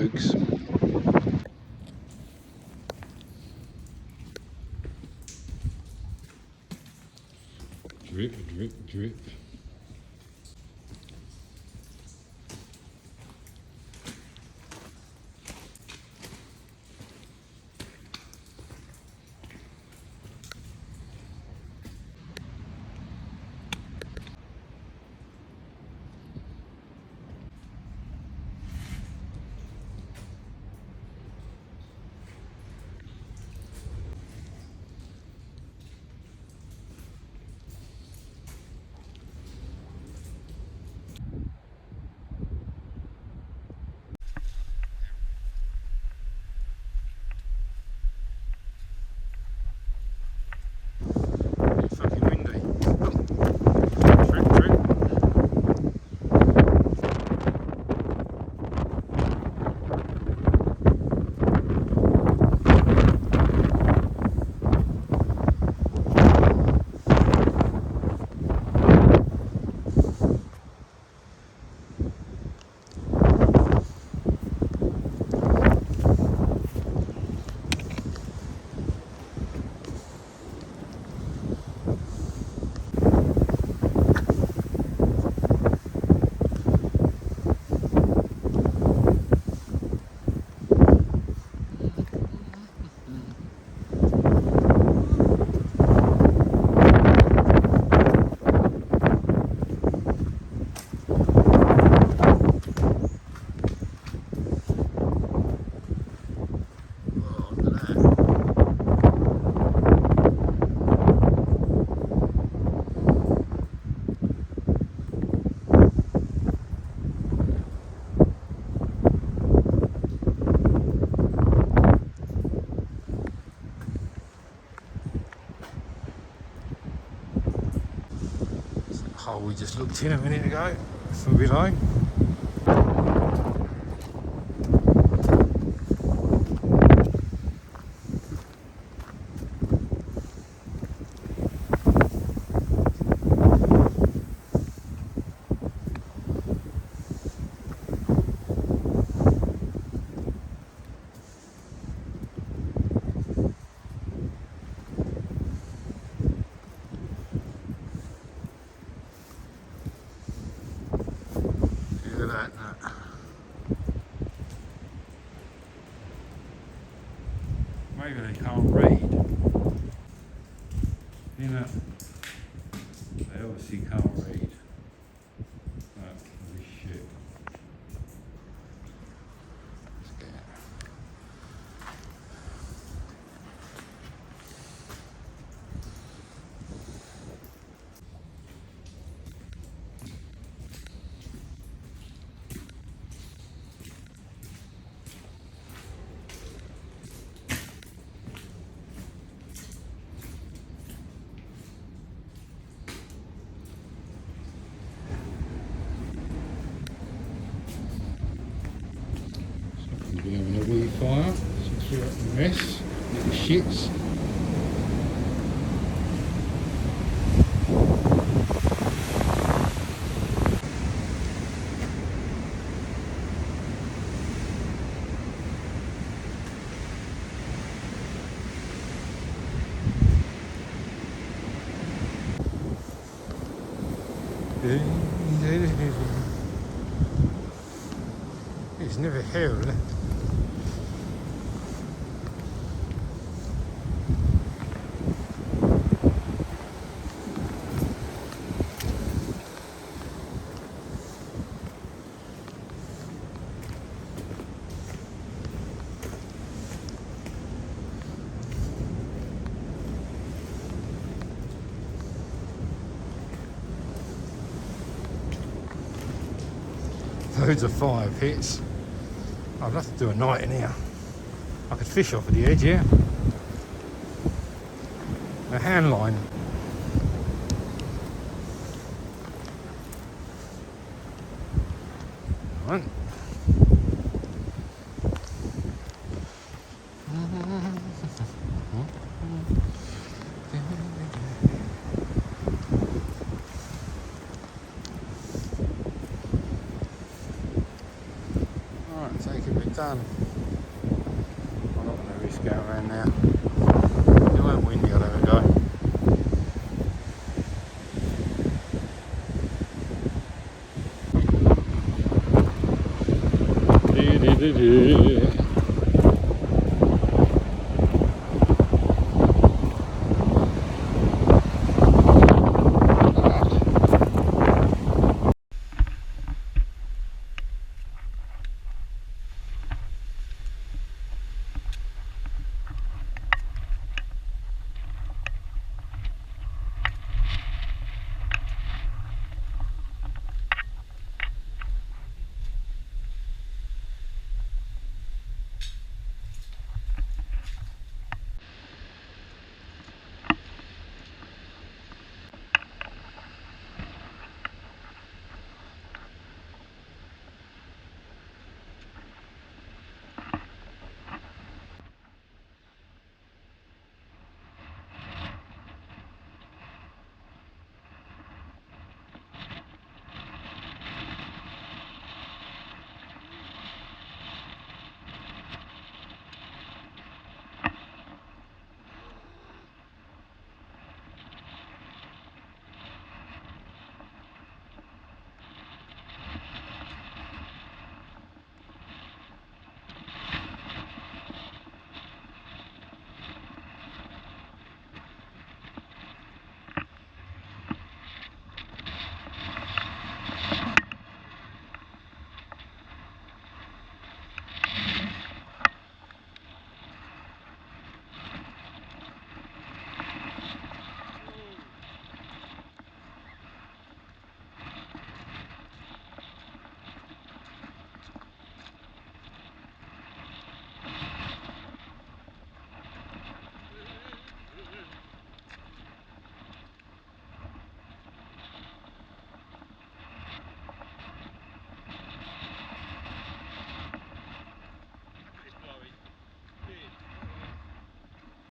folks. Drip, drip, drip. Hole we just looked in a minute ago from below. Maybe they can't read. You know, they obviously can't read. Holy shit. Let's get it. We're having a wee fire, so throw up the mess, little shits. It's never held. Loads of fire pits. I'd love to do a night in here. I could fish off of the edge here. A hand line. Right. sun. I'm not going to risk going around now. It won't windy, I'll have a go.